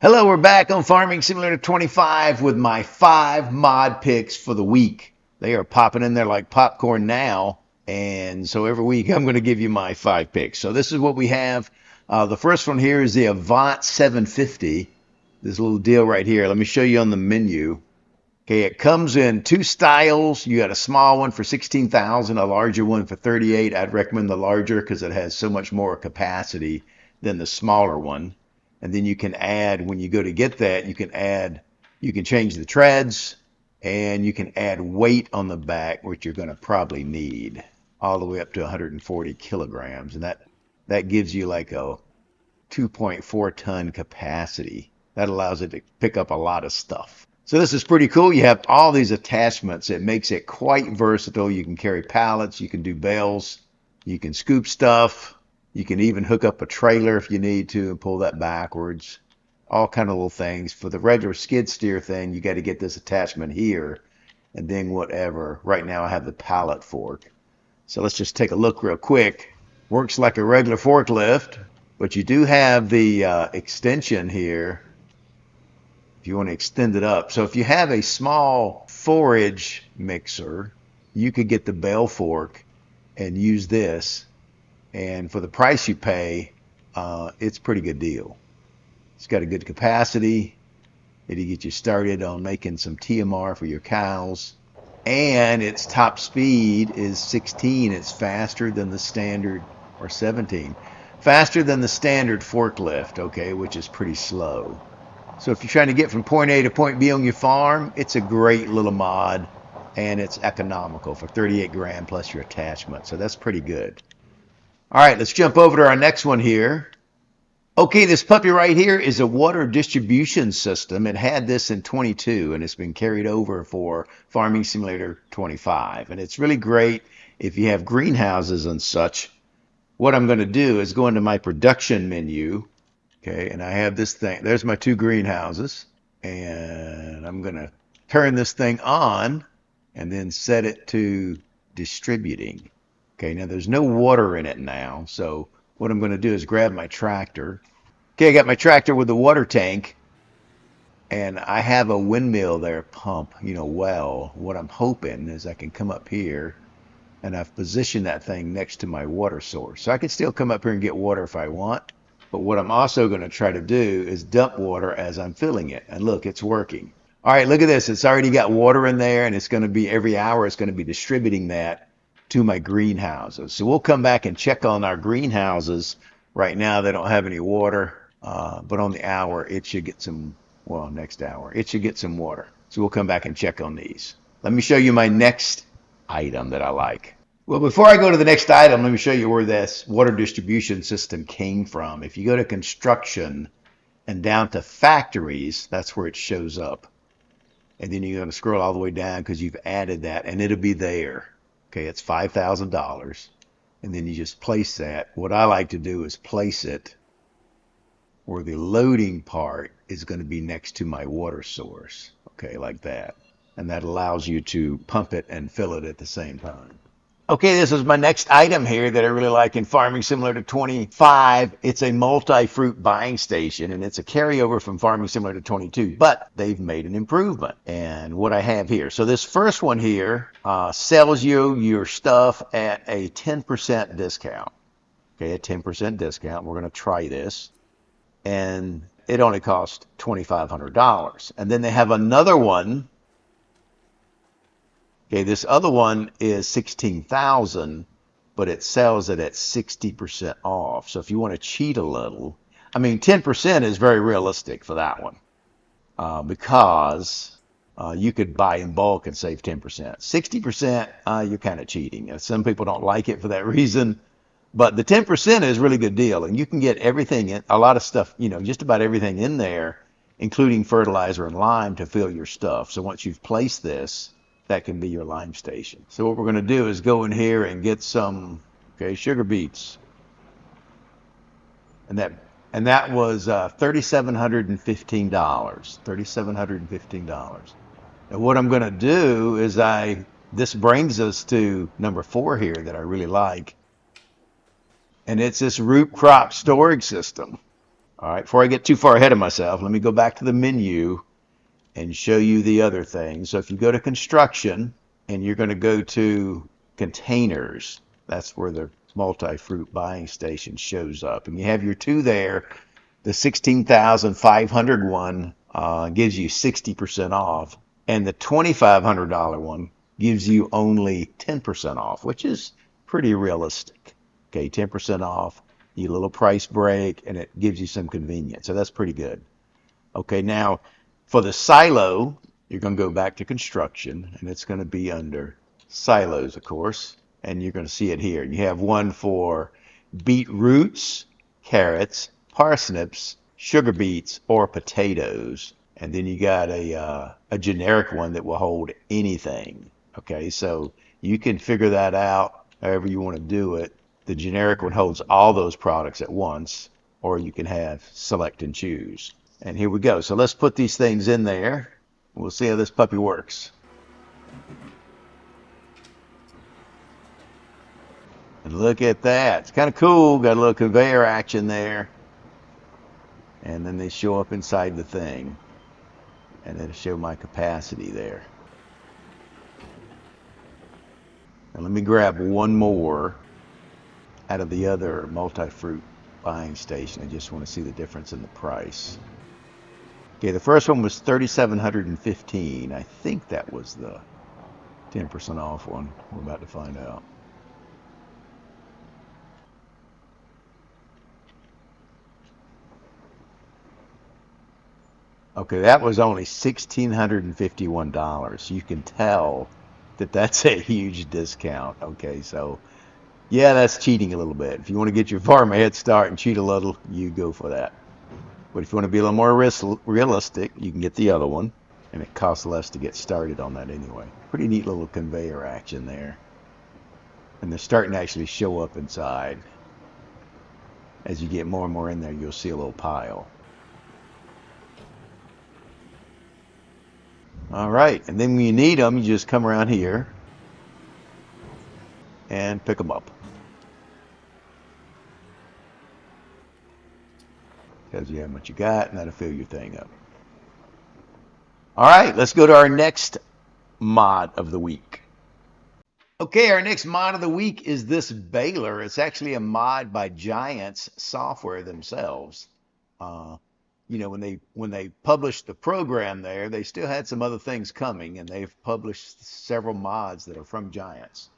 Hello, we're back on Farming Simulator 25 with my 5 mod picks for the week. They are popping in there like popcorn now. And so every week I'm going to give you my 5 picks. So this is what we have. The first one here is the Avant 750. This little deal right here. Let me show you on the menu. Okay, it comes in 2 styles. You got a small one for 16,000, a larger one for 38. I'd recommend the larger because it has so much more capacity than the smaller one. And then you can add, when you go to get that, you can change the treads and you can add weight on the back, which you're going to probably need all the way up to 140 kilograms. And that gives you like a 2.4 ton capacity. That allows it to pick up a lot of stuff. So this is pretty cool. You have all these attachments. It makes it quite versatile. You can carry pallets, you can do bales, you can scoop stuff. You can even hook up a trailer if you need to and pull that backwards. All kind of little things. For the regular skid steer thing, you got to get this attachment here and then whatever. Right now I have the pallet fork. So let's just take a look real quick. Works like a regular forklift, but you do have the extension here if you want to extend it up. So if you have a small forage mixer, you could get the bale fork and use this. And for the price you pay, it's a pretty good deal. It's got a good capacity. It'll get you started on making some TMR for your cows. And its top speed is 16. It's faster than the standard, or 17. Faster than the standard forklift, okay, which is pretty slow. So if you're trying to get from point A to point B on your farm, it's a great little mod. And it's economical for 38 grand plus your attachment. So that's pretty good. All right, let's jump over to our next one here. Okay, this puppy right here is a water distribution system. It had this in 22, and it's been carried over for Farming Simulator 25. And it's really great if you have greenhouses and such. What I'm going to do is go into my production menu. Okay, and I have this thing. There's my 2 greenhouses. And I'm going to turn this thing on and then set it to distributing. Okay, now there's no water in it now, so what I'm going to do is grab my tractor. Okay, I got my tractor with the water tank, and I have a windmill there pump, well. What I'm hoping is I can come up here, and I've positioned that thing next to my water source. So I can still come up here and get water if I want, but what I'm also going to try to do is dump water as I'm filling it, and look, it's working. All right, look at this. It's already got water in there, and it's going to be every hour it's going to be distributing that to my greenhouses. So we'll come back and check on our greenhouses. Right now they don't have any water, but on the hour it should get some, well, next hour it should get some water. So we'll come back and check on these. Let me show you my next item that I like. Well, before I go to the next item, let me show you where this water distribution system came from. If you go to construction and down to factories, that's where it shows up. And then you're going to scroll all the way down because you've added that, and it'll be there. Okay, it's $5,000, and then you just place that. What I like to do is place it where the loading part is going to be next to my water source, okay, like that. And that allows you to pump it and fill it at the same time. Okay, this is my next item here that I really like in Farming Simulator 25. It's a multi-fruit buying station, and it's a carryover from Farming Simulator 22, but they've made an improvement. And what I have here, so this first one here sells you your stuff at a 10% discount. Okay, a 10% discount. We're going to try this. And it only costs $2,500. And then they have another one. Okay, this other one is $16,000, but it sells it at 60% off. So if you want to cheat a little, I mean, 10% is very realistic for that one because you could buy in bulk and save 10%. 60%, you're kind of cheating. Some people don't like it for that reason, but the 10% is a really good deal, and you can get everything in, a lot of stuff, just about everything in there, including fertilizer and lime to fill your stuff. So once you've placed this, that can be your lime station. So what we're going to do is go in here and get some, sugar beets. And that was $3,715. $3,715. And what I'm going to do is this brings us to number 4 here that I really like. And it's this root crop storage system. All right, before I get too far ahead of myself, let me go back to the menu and show you the other things. So if you go to construction and you're going to go to containers, that's where the Multifruit buying station shows up. And you have your two there. The 16,500 one gives you 60% off, and the $2,500 one gives you only 10% off, which is pretty realistic. Okay, 10% off, you get a little price break, and it gives you some convenience. So that's pretty good. Okay, now for the silo, you're going to go back to construction, and it's going to be under silos, of course, and you're going to see it here. You have one for beetroots, carrots, parsnips, sugar beets, or potatoes. And then you got a generic one that will hold anything. Okay, so you can figure that out however you want to do it. The generic one holds all those products at once, or you can have select and choose. And here we go. So let's put these things in there. We'll see how this puppy works. And look at that. It's kind of cool. Got a little conveyor action there. And then they show up inside the thing. And it'll show my capacity there. And let me grab one more out of the other Multifruit buying station. I just want to see the difference in the price. Okay, the first one was $3,715. I think that was the 10% off one. We're about to find out. Okay, that was only $1,651. You can tell that that's a huge discount. Okay, so yeah, that's cheating a little bit. If you want to get your farm a head start and cheat a little, you go for that. But if you want to be a little more realistic, you can get the other one, and it costs less to get started on that anyway. Pretty neat little conveyor action there. And they're starting to actually show up inside. As you get more and more in there, you'll see a little pile. All right, and then when you need them, you just come around here and pick them up. Tells you how much you got, and that'll fill your thing up. All right, let's go to our next mod of the week. Okay, our next mod of the week is this baler. It's actually a mod by Giants Software themselves. You know, when they published the program there, they still had some other things coming, and they've published several mods that are from Giants.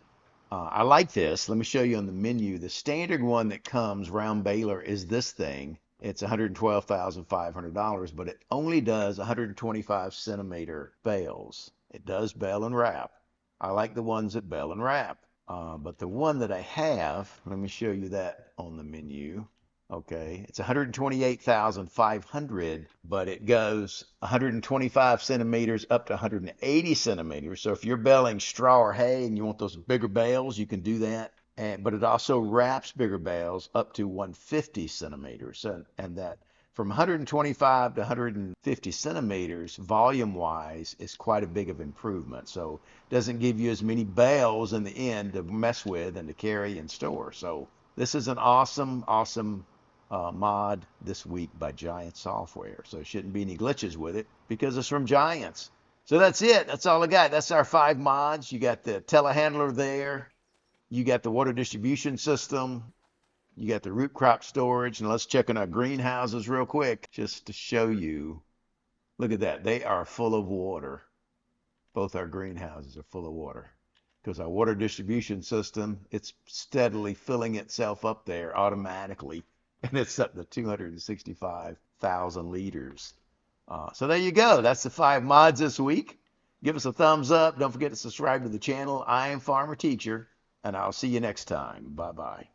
I like this. Let me show you on the menu. The standard one that comes round baler is this thing. It's $112,500, but it only does 125 centimeter bales. It does Bale and Wrap. I like the ones at Bale and Wrap. But the one that I have, let me show you that on the menu. Okay, it's 128,500, but it goes 125 centimeters up to 180 centimeters. So if you're baling straw or hay and you want those bigger bales, you can do that. But it also wraps bigger bales up to 150 centimeters. And that from 125 to 150 centimeters, volume-wise, is quite a big of improvement. So it doesn't give you as many bales in the end to mess with and to carry and store. So this is an awesome, awesome mod this week by Giant Software. So there shouldn't be any glitches with it because it's from Giants. So that's it. That's all I got. That's our 5 mods. You got the telehandler there. You got the water distribution system. You got the root crop storage. And let's check on our greenhouses real quick just to show you. Look at that. They are full of water. Both our greenhouses are full of water. Because our water distribution system, it's steadily filling itself up there automatically. And it's up to 265,000 liters. So there you go. That's the 5 mods this week. Give us a thumbs up. Don't forget to subscribe to the channel. I am Farmer Teacher, and I'll see you next time. Bye-bye.